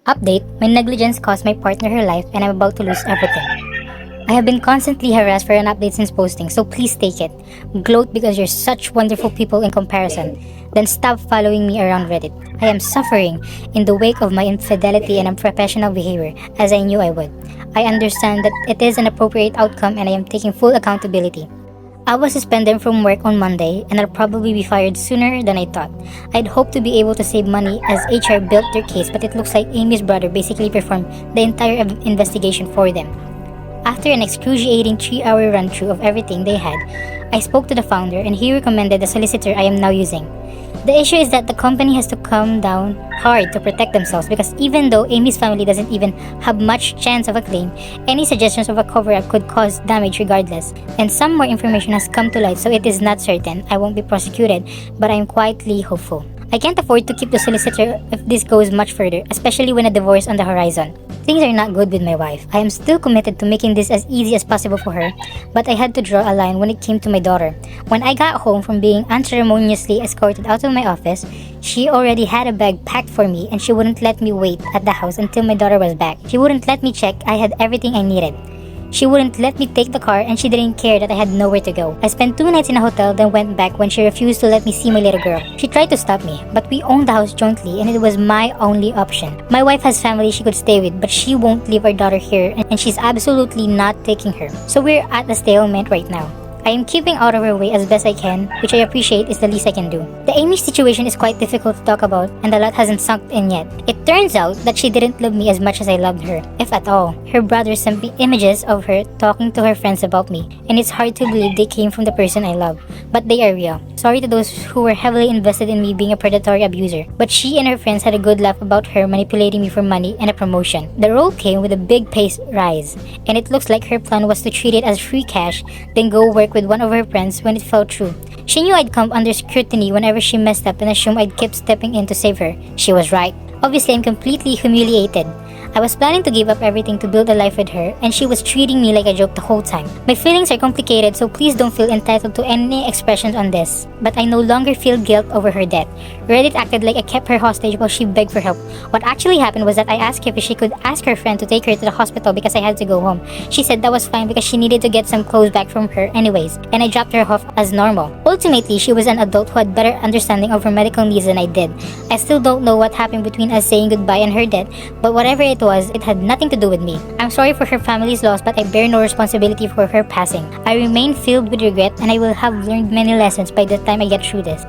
Update, my negligence cost my partner her life and I'm about to lose everything. I have been constantly harassed for an update since posting, so please take it. Gloat because you're such wonderful people in comparison. Then stop following me around Reddit. I am suffering in the wake of my infidelity and unprofessional behavior, as I knew I would. I understand that it is an appropriate outcome and I am taking full accountability. I was suspended from work on Monday and I'll probably be fired sooner than I thought. I'd hoped to be able to save money as HR built their case, but it looks like Amy's brother basically performed the entire investigation for them. After an excruciating 3-hour run-through of everything they had, I spoke to the founder and he recommended the solicitor I am now using. The issue is that the company has to come down hard to protect themselves because even though Amy's family doesn't even have much chance of a claim, any suggestions of a cover-up could cause damage regardless. And some more information has come to light, so it is not certain I won't be prosecuted, but I am quietly hopeful. I can't afford to keep the solicitor if this goes much further, especially when a divorce on the horizon. Things are not good with my wife. I am still committed to making this as easy as possible for her, but I had to draw a line when it came to my daughter. When I got home from being unceremoniously escorted out of my office, she already had a bag packed for me and she wouldn't let me wait at the house until my daughter was back. She wouldn't let me check I had everything I needed. She wouldn't let me take the car and she didn't care that I had nowhere to go. I spent 2 nights in a hotel, then went back when she refused to let me see my little girl. She tried to stop me, but we owned the house jointly and it was my only option. My wife has family she could stay with, but she won't leave our daughter here and she's absolutely not taking her. So we're at a stalemate right now. I am keeping out of her way as best I can, which I appreciate is the least I can do. The Amy situation is quite difficult to talk about and a lot hasn't sunk in yet. It turns out that she didn't love me as much as I loved her, if at all. Her brother sent me images of her talking to her friends about me, and it's hard to believe they came from the person I love, but they are real. Sorry to those who were heavily invested in me being a predatory abuser, but she and her friends had a good laugh about her manipulating me for money and a promotion. The role came with a big pay rise, and it looks like her plan was to treat it as free cash, then go work with one of her friends when it fell through. She knew I'd come under scrutiny whenever she messed up and assumed I'd keep stepping in to save her. She was right. Obviously, I'm completely humiliated. I was planning to give up everything to build a life with her, and she was treating me like a joke the whole time. My feelings are complicated, so please don't feel entitled to any expressions on this. But I no longer feel guilt over her death. Reddit acted like I kept her hostage while she begged for help. What actually happened was that I asked if she could ask her friend to take her to the hospital because I had to go home. She said that was fine because she needed to get some clothes back from her anyways, and I dropped her off as normal. Ultimately, she was an adult who had better understanding of her medical needs than I did. I still don't know what happened between us saying goodbye and her death, but whatever it was, it had nothing to do with me. I'm sorry for her family's loss, but I bear no responsibility for her passing. I remain filled with regret and I will have learned many lessons by the time I get through this.